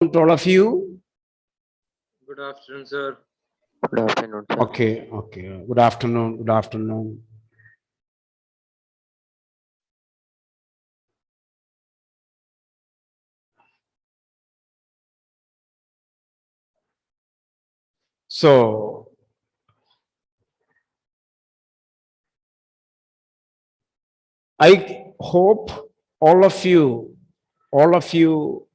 To all of you. Good afternoon, sir. Good afternoon, sir. Okay. Good afternoon. Good afternoon. So, I hope all of you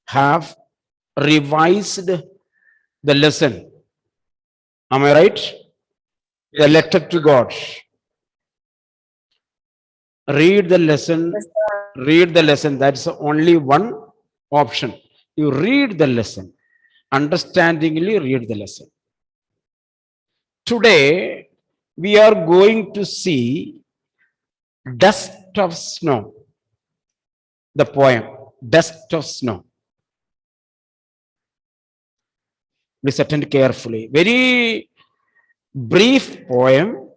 have revised the lesson. Am I right? The Yes. letter to God. Read the lesson. Read the lesson. That's only one option. You read the lesson. Understandingly read the lesson. Today, we are going to see Dust of Snow. The poem, Dust of Snow. Please attend carefully. Very brief poem.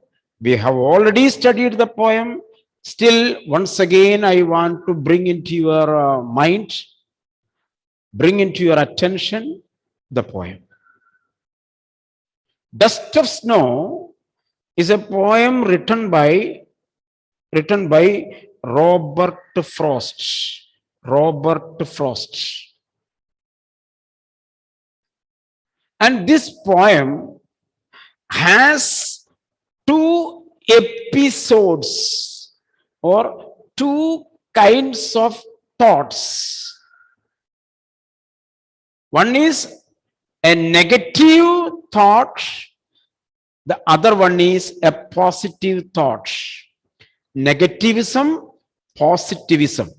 We have already studied the poem. Still, once again, I want to bring into your mind, bring into your attention the poem. Dust of Snow is a poem written by Robert Frost. Robert Frost. And this poem has two episodes or two kinds of thoughts. One is a negative thought, the other one is a positive thought. Negativism, positivism.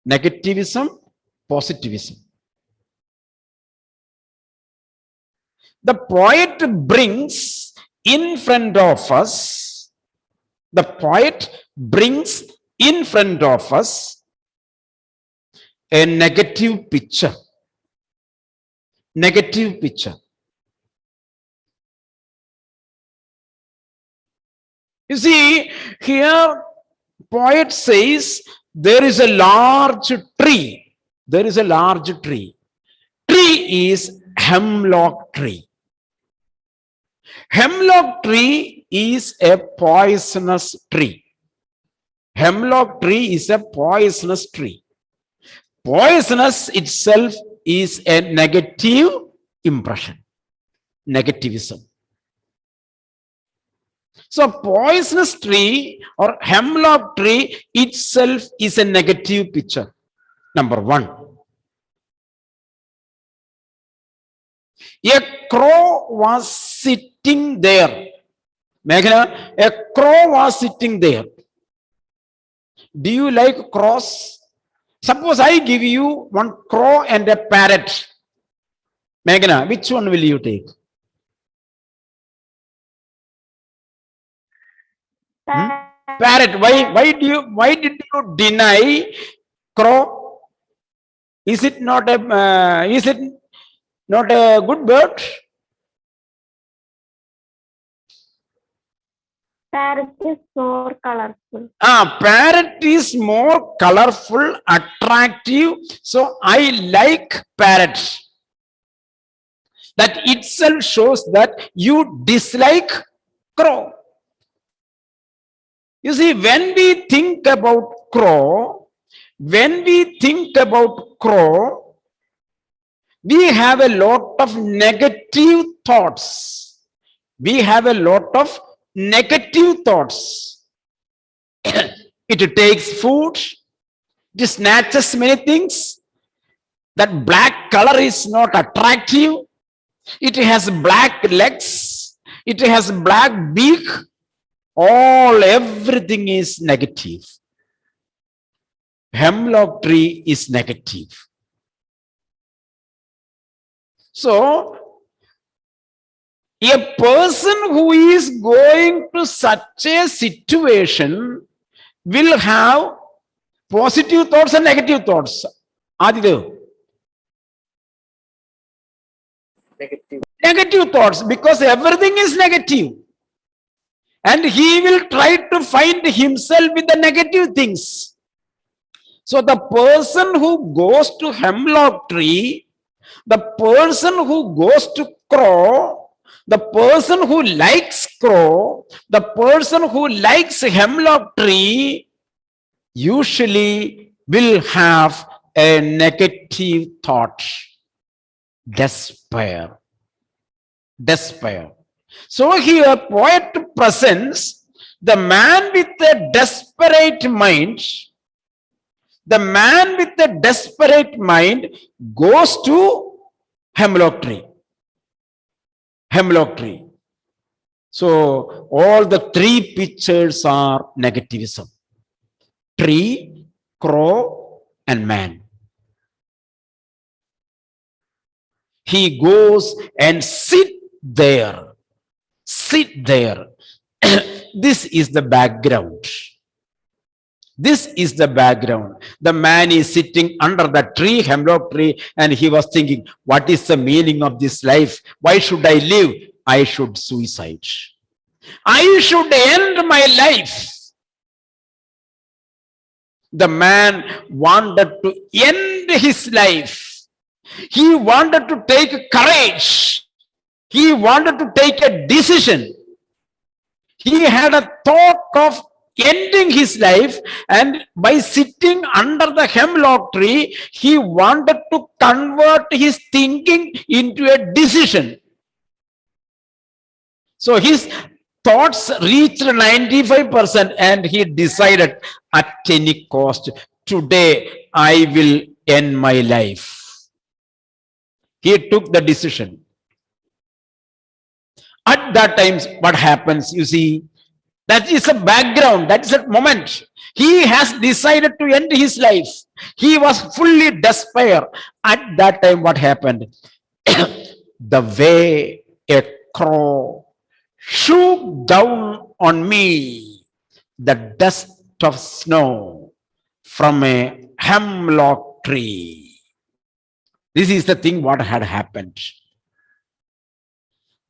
Negativism, positivism. The poet brings in front of us, a negative picture. Negative picture. You see, here poet says there is a large tree. There is a large tree. Tree is hemlock tree. Hemlock tree is a poisonous tree. Hemlock tree is a poisonous tree. Poisonous itself is a negative impression. Negativism. So poisonous tree or hemlock tree itself is a negative picture. Number one. A crow was sitting there. Meghana, a crow was sitting there. Do you like crows? Suppose I give you one crow and a parrot. Meghana, which one will you take? Parrot. Why did you deny crow? Is it not a good bird? Parrot is more colorful. Parrot is more colorful, attractive. So I like parrot. That itself shows that you dislike crow. You see, when we think about crow, we have a lot of negative thoughts. It takes food, it snatches many things. That black color is not attractive. It has black legs. It has black beak. Everything is negative. Hemlock tree is negative. So, a person who is going to such a situation will have positive thoughts and negative thoughts. Adidev. Negative thoughts, because everything is negative. And he will try to find himself with the negative things. So the person who goes to hemlock tree, the person who goes to crow, the person who likes crow, the person who likes hemlock tree, usually will have a negative thought, despair. Despair. So here poet presents the man with a desperate mind. The man with a desperate mind goes to hemlock tree. Hemlock tree. So all the three pictures are negativism. Tree, crow, and man. He goes and sit there. Sit there. This is the background. This is the background. The man is sitting under the tree, hemlock tree, and he was thinking, what is the meaning of this life? Why should I live? I should suicide. I should end my life. The man wanted to end his life. He wanted to take courage. He wanted to take a decision. He had a thought of ending his life, and by sitting under the hemlock tree, he wanted to convert his thinking into a decision. So his thoughts reached 95% and he decided at any cost, today I will end my life. He took the decision. At that time, what happens, you see, that is a background, that is a moment. He has decided to end his life. He was fully despair. At that time, what happened? The way a crow shook down on me the dust of snow from a hemlock tree. This is the thing what had happened.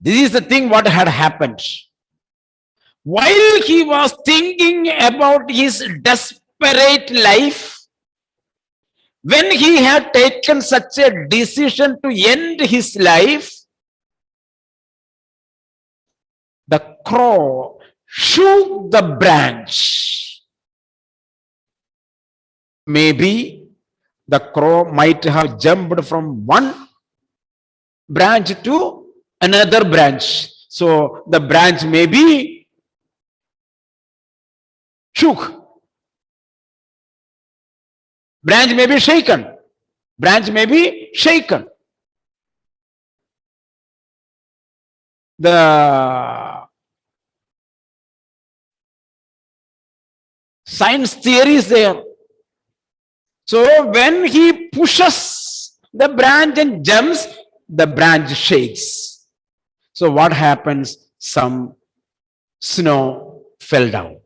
This is the thing what had happened. While he was thinking about his desperate life, when he had taken such a decision to end his life, the crow shook the branch. Maybe the crow might have jumped from one branch to another branch. So the branch may be shook. Branch may be shaken. Branch may be shaken. The science theory is there. So when he pushes the branch and jumps, the branch shakes. So what happens? Some snow fell down.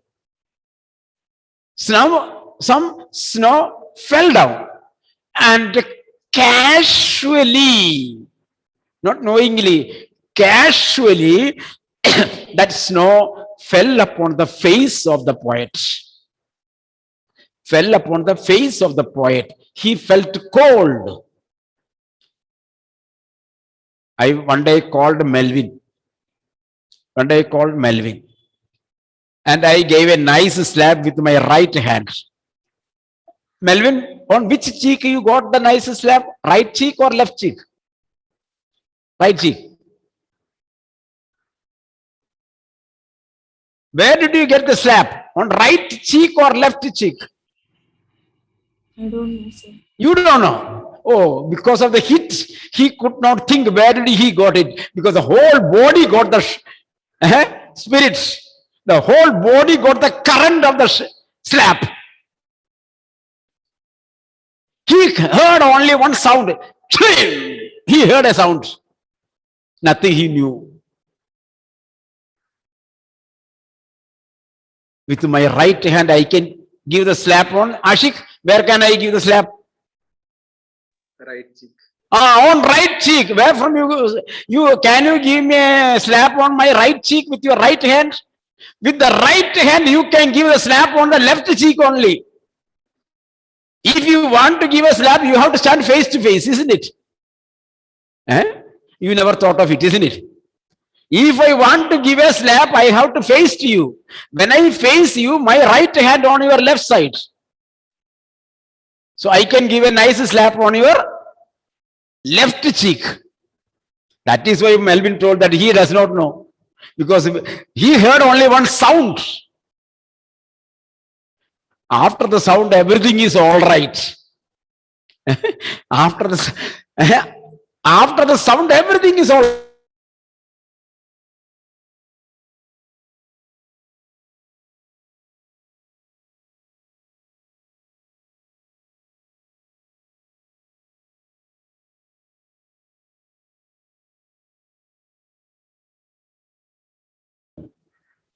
Some snow fell down, and casually, not knowingly, casually, that snow fell upon the face of the poet. Fell upon the face of the poet. He felt cold. I one day called Melvin. And I gave a nice slap with my right hand. Melvin, on which cheek you got the nice slap? Right cheek or left cheek? Right cheek. Where did you get the slap? On right cheek or left cheek? I don't know, sir. You don't know. Oh, because of the hit, he could not think where did he got it. Because the whole body got the spirits. The whole body got the current of the slap. He heard only one sound. He heard a sound. Nothing he knew. With my right hand, I can give the slap on Ashik. Where can I give the slap? Right cheek. On right cheek. Where from you can you give me a slap on my right cheek with your right hand? With the right hand, you can give a slap on the left cheek only. If you want to give a slap, you have to stand face to face, isn't it? Eh? You never thought of it, isn't it? If I want to give a slap, I have to face to you. When I face you, my right hand on your left side. So I can give a nice slap on your left cheek. That is why Melvin told that he does not know. Because he heard only one sound. After the sound, everything is all right. after the sound, everything is all.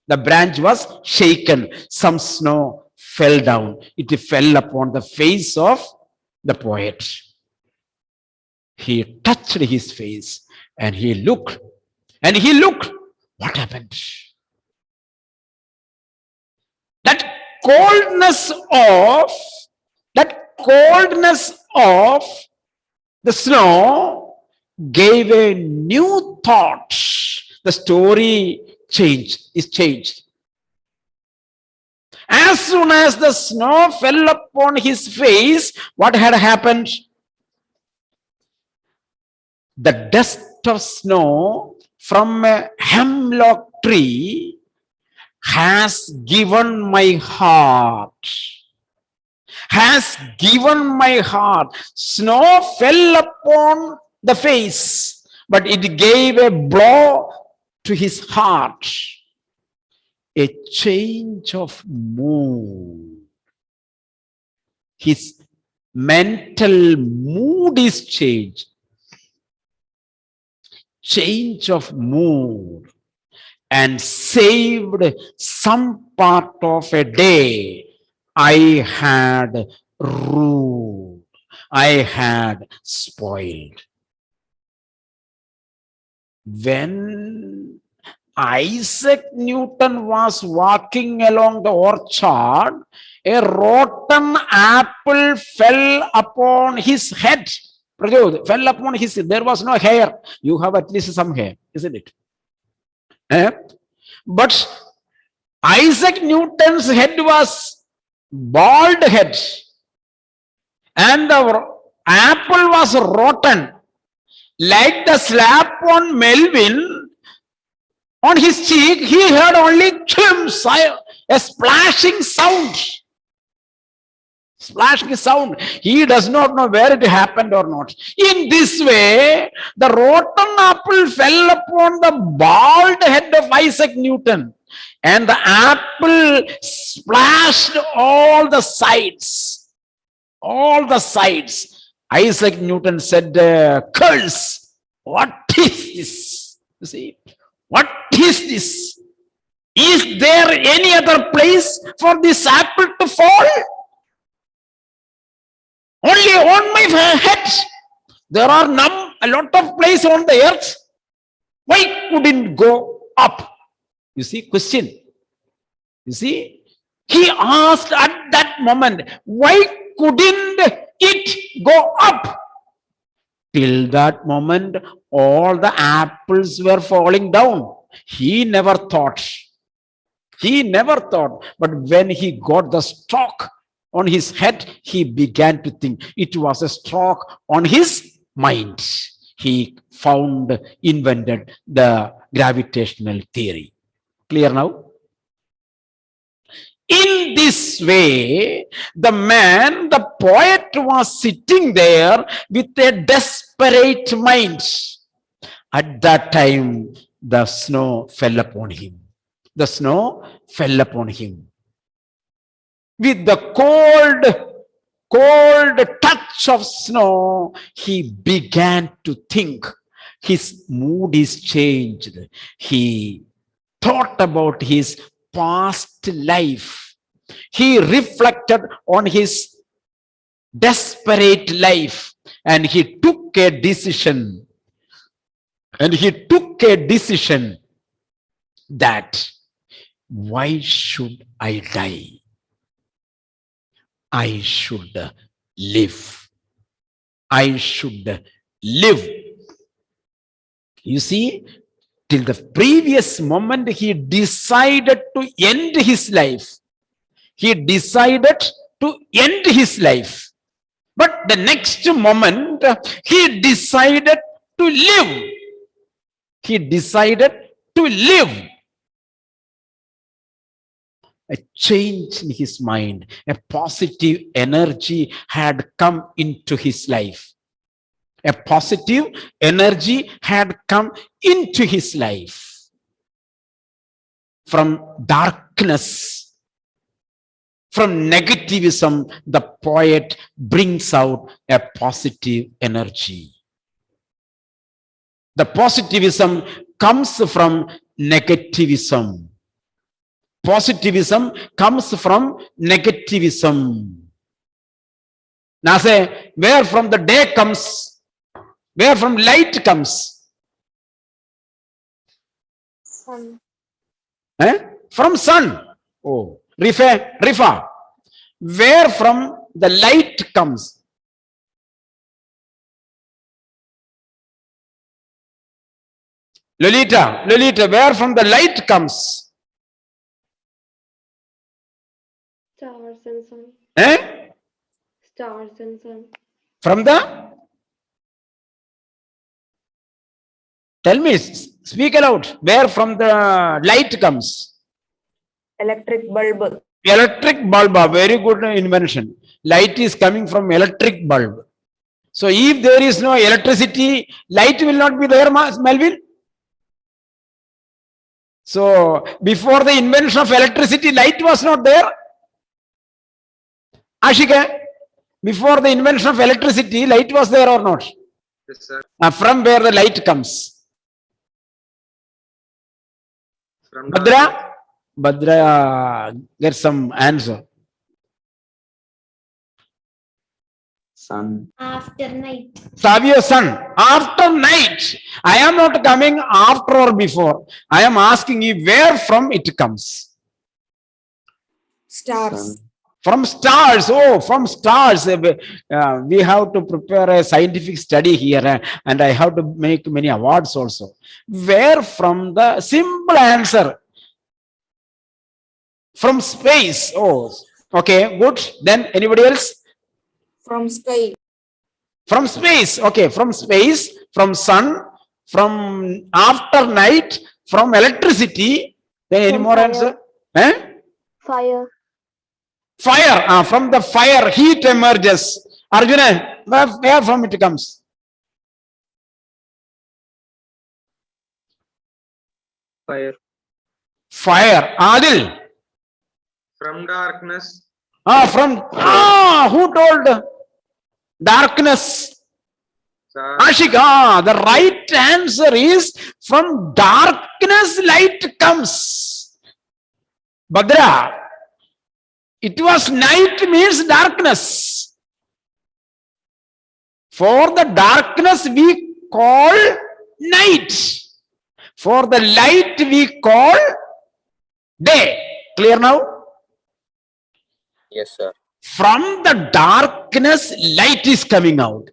The branch was shaken. Some snow fell down. It fell upon the face of the poet. He touched his face and he looked. And he looked. What happened? That coldness of the snow gave a new thought. The story is changed. As soon as the snow fell upon his face, what had happened? The dust of snow from a hemlock tree has given my heart. Snow fell upon the face, but it gave a blow to his heart. A change of mood. His mental mood is changed. Change of mood, and saved some part of a day I had ruined, I had spoiled. When Isaac Newton was walking along the orchard, a rotten apple fell upon his head. Fell upon his head. There was no hair. You have at least some hair, isn't it? But Isaac Newton's head was bald head, and the apple was rotten. Like the slap on Melvin on his cheek, he heard only a splashing sound. Splashing sound. He does not know where it happened or not. In this way, the rotten apple fell upon the bald head of Isaac Newton, and the apple splashed all the sides. All the sides. Isaac Newton said, curse, what is this? You see, what is this? Is there any other place for this apple to fall? Only on my head. There are a lot of places on the earth. Why couldn't go up? You see, question. You see, he asked at that moment, why couldn't it go up? Till that moment, all the apples were falling down. He never thought. But when he got the stalk on his head, he began to think. It was a stalk on his mind. He invented the gravitational theory. Clear now? In this way, the poet was sitting there with a desperate mind. At that time, the snow fell upon him. With the cold touch of snow, he began to think. His mood is changed. He thought about his past life. He reflected on his desperate life, and he took a decision. That why should I die? I should live. I should live. You see, till the previous moment, he decided to end his life. He decided to end his life. But the next moment, he decided to live. He decided to live. A change in his mind, a positive energy had come into his life. A positive energy had come into his life. From darkness, from negativism, the poet brings out a positive energy. The positivism comes from negativism. Positivism comes from negativism. Now say, where from the day comes, where from light comes? Sun. From sun. Oh, Rifa. Where from the light comes? Lolita, where from the light comes? Stars and sun. Stars and sun. From the? Tell me, speak aloud. Where from the light comes? Electric bulb. Electric bulb, a very good invention. Light is coming from electric bulb. So if there is no electricity, light will not be there, Melvin. So before the invention of electricity, light was not there. Ashika, before the invention of electricity, light was there or not? Yes, sir. From where the light comes? From Bhadra, get some answer. Sun. After night. Savio son, after night. I am not coming after or before. I am asking you where from it comes. Stars. Sun. From stars. Oh, from stars. We have to prepare a scientific study here, and I have to make many awards also. Where from? The simple answer. From space. Oh, okay, good. Then anybody else? From sky. From space. Okay, from space, from sun, from after night, from electricity. Then any From more fire. answer? Fire. Fire. From the fire, heat emerges. Arjuna, where from it comes? fire. Fire. Adil. From darkness. Who told? Darkness. Sir. Ashika, the right answer is from darkness light comes. Bhadra, it was night means darkness. For the darkness we call night. For the light we call day. Clear now? Yes, sir. From the darkness, light is coming out.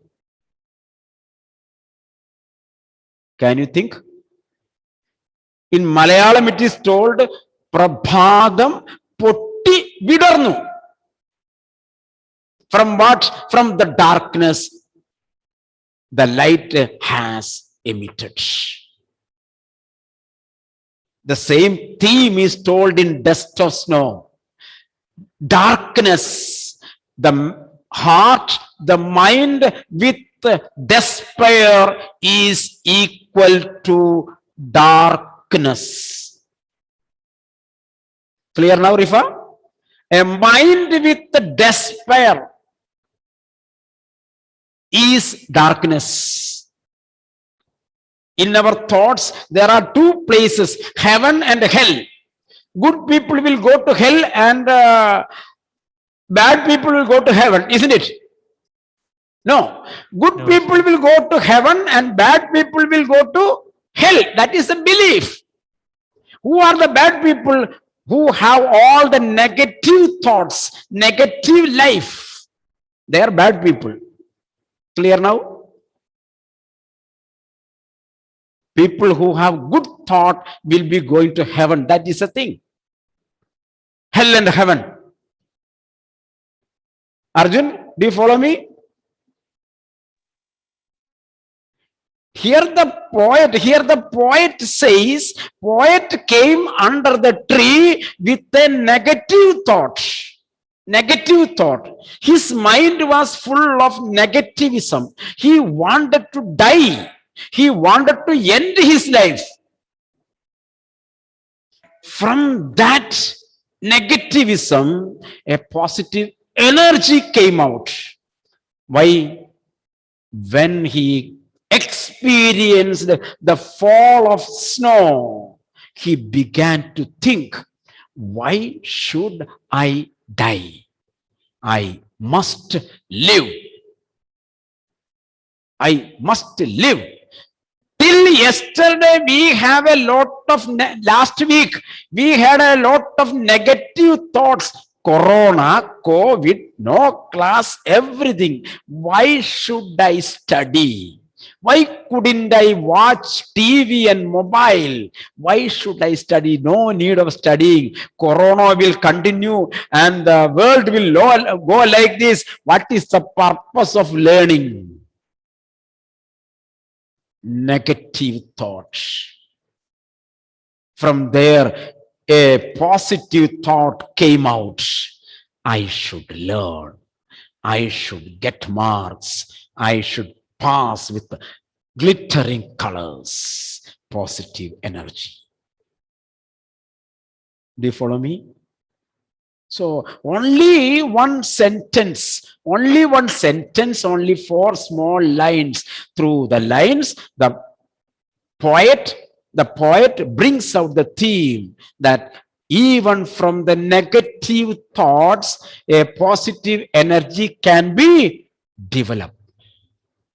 Can you think? In Malayalam, it is told, Prabhadam Potti Vidarnu. From what? From the darkness, the light has emitted. The same theme is told in Dust of Snow. Darkness, the heart, the mind with despair is equal to darkness. Clear now, Rifa? A mind with despair is darkness. In our thoughts, there are two places, heaven and hell. Good people will go to hell and bad people will go to heaven, isn't it? No. Good people will go to heaven and bad people will go to hell. That is a belief. Who are the bad people? Who have all the negative thoughts, negative life. They are bad people. Clear now? People who have good thought will be going to heaven. That is a thing. Hell and heaven. Arjun, do you follow me? Here the poet says, poet came under the tree with a negative thought. Negative thought. His mind was full of negativism. He wanted to die. He wanted to end his life. From that negativism, a positive energy came out. Why? When he experienced the fall of snow, he began to think, why should I die? I must live. I must live. Till yesterday, we have a lot of, last week, we had a lot of negative thoughts. Corona, COVID, no class, everything. Why should I study? Why couldn't I watch TV and mobile? Why should I study? No need of studying. Corona will continue and the world will go like this. What is the purpose of learning? Negative thoughts. From there, a positive thought came out. I should learn. I should get marks. I should pass with glittering colors. Positive energy. Do you follow me? So only one sentence, only 4 small lines. Through the lines, the poet brings out the theme that even from the negative thoughts, a positive energy can be developed.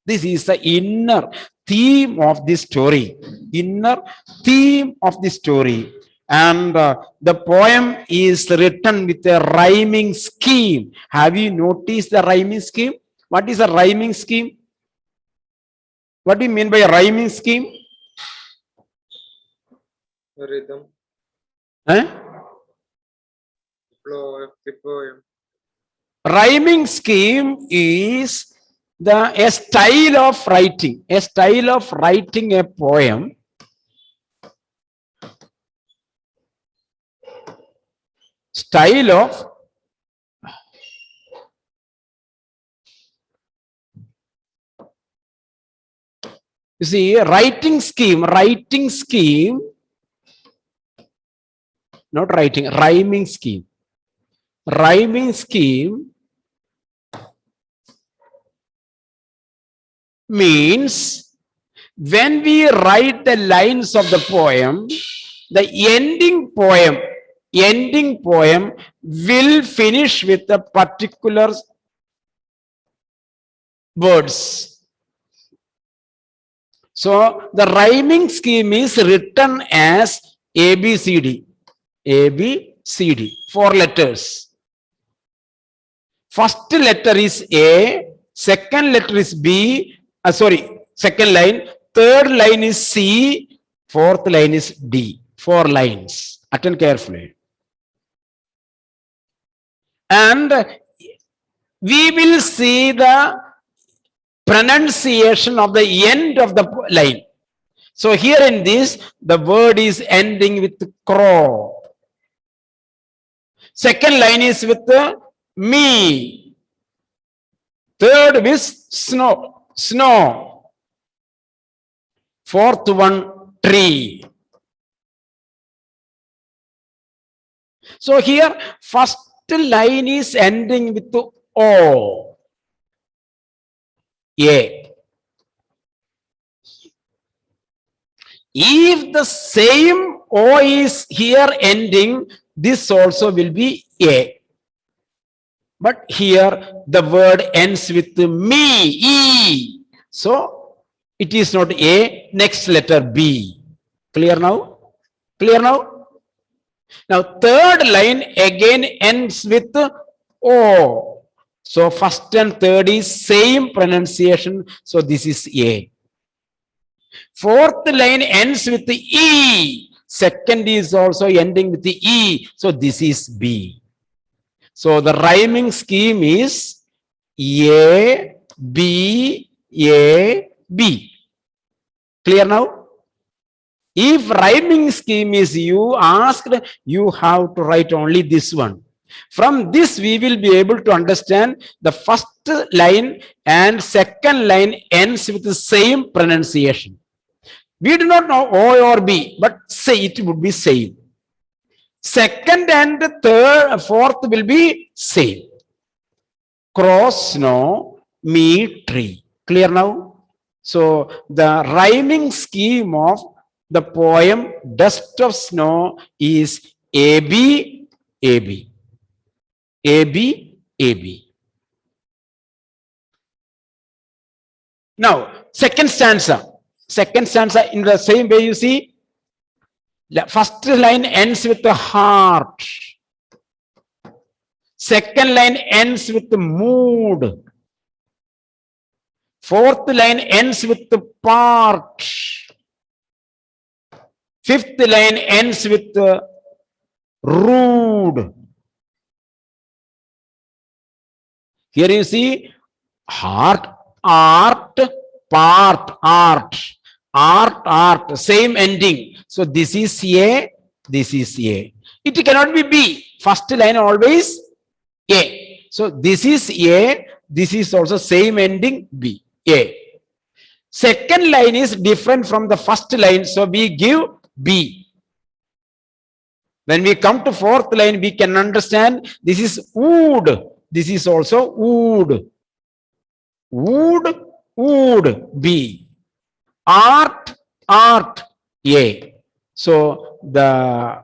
This is the inner theme of this story. Inner theme of the story. And the poem is written with a rhyming scheme. Have you noticed the rhyming scheme? What is a rhyming scheme? What do you mean by a rhyming scheme? Rhythm. Flow of the poem. Rhyming scheme is a style of writing. A style of writing a poem. Style of you see, writing scheme, not writing, rhyming scheme. Rhyming scheme means when we write the lines of the poem, the ending poem will finish with a particular words. So the rhyming scheme is written as ABCD. ABCD, 4 letters. First letter is A, second letter is B, second line, third line is C, fourth line is D. 4 lines. Attend carefully. And we will see the pronunciation of the end of the line. So here in this, the word is ending with crow. Second line is with me. Third is snow. Fourth one, tree. So here, first line is ending with O. A. If the same O is here ending, this also will be A. But here the word ends with me, E. So it is not A, next letter B. Clear now? Clear now? Now third line again ends with O. So first and third is same pronunciation. So this is A. Fourth line ends with the E. Second is also ending with the E. So this is B. So the rhyming scheme is A, B, A, B. Clear now? If rhyming scheme is you asked, you have to write only this one. From this, we will be able to understand the first line and second line ends with the same pronunciation. We do not know O or B, but say it would be same. Second and third, fourth will be same. Crow, snow, me, tree. Clear now? So the rhyming scheme of the poem Dust of Snow is AB, AB. AB, AB. Now, second stanza. Second stanza in the same way you see. The first line ends with the heart. Second line ends with the mood. Fourth line ends with the part. Fifth line ends with the rude. Here you see heart, art, part, art, art, art, same ending. So this is A, this is A. It cannot be B. First line always A. So this is A, this is also same ending B, A. Second line is different from the first line, so we give B. When we come to fourth line, we can understand this is wood. This is also wood. Wood, wood, B. Art, art, A. So the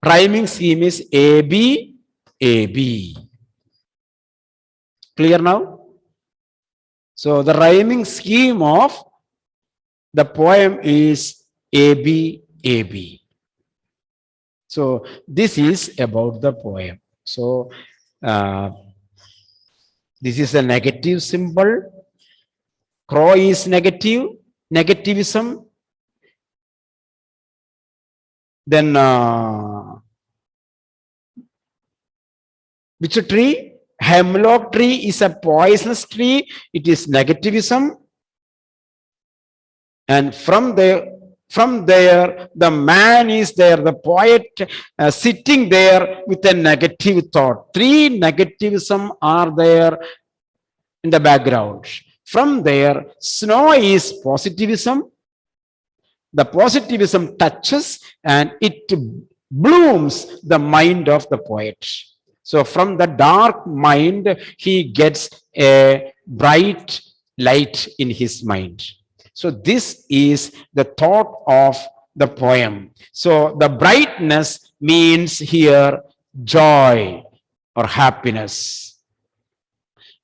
rhyming scheme is AB, AB. Clear now? So the rhyming scheme of the poem is AB, AB. So this is about the poem. So this is a negative symbol. Crow is negative, negativism. Then which tree? Hemlock tree is a poisonous tree. It is negativism. And from there, the man is there, the poet sitting there with a negative thought. Three negativism are there in the background. From there, snow is positivism. The positivism touches and it blooms the mind of the poet. So from the dark mind, he gets a bright light in his mind. So this is the thought of the poem. So the brightness means here joy or happiness.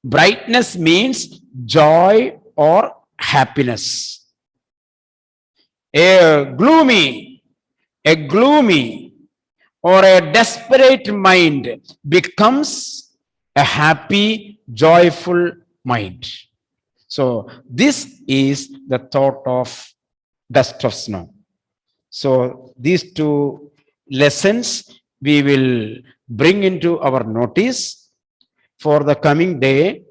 Brightness means joy or happiness. A gloomy or a desperate mind becomes a happy, joyful mind. So this is the thought of Dust of Snow. So these two lessons we will bring into our notice for the coming day.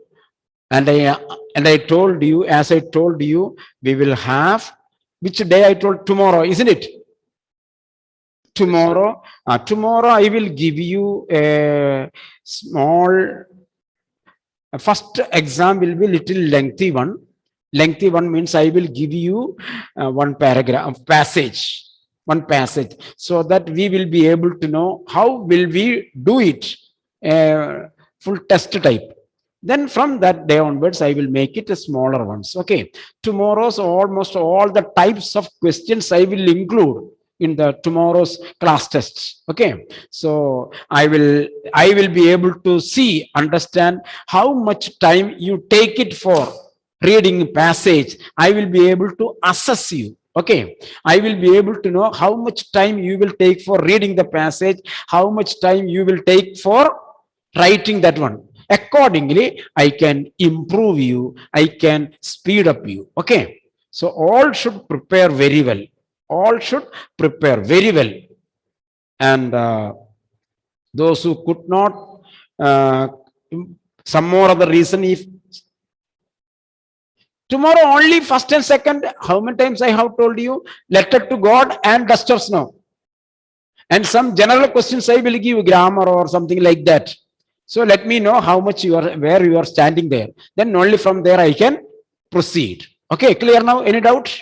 And I told you, as I told you, we will have, which day I told? Tomorrow, isn't it? Tomorrow. Tomorrow I will give you a small, first exam will be little lengthy one. Lengthy one means I will give you one passage, so that we will be able to know how will we do it, full test type. Then from that day onwards, I will make it a smaller ones. Okay. Tomorrow's almost all the types of questions I will include in the tomorrow's class tests. Okay. So I will be able to understand how much time you take it for reading passage. I will be able to assess you. Okay. I will be able to know how much time you will take for reading the passage, how much time you will take for writing that one. Accordingly, I can improve you. I can speed up you. Okay. So all should prepare very well. All should prepare very well. And those who could not, some more other reason, if tomorrow only first and second, how many times I have told you, letter to God and dusters now. And some general questions I will give grammar or something like that. So let me know how much you are, where you are standing there. Then only from there I can proceed. Okay, clear now? Any doubt?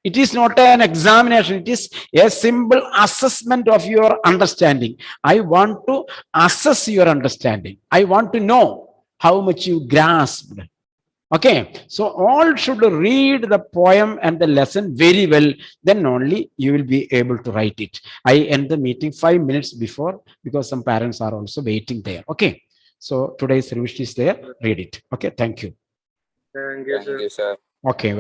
It is not an examination. It is a simple assessment of your understanding. I want to assess your understanding. I want to know how much you grasped. Okay, so all should read the poem and the lesson very well, then only you will be able to write it. I end the meeting 5 minutes before because some parents are also waiting there. Okay, so today's revision is there, read it. Okay, thank you. Thank you, Thank sir. you, sir. Okay.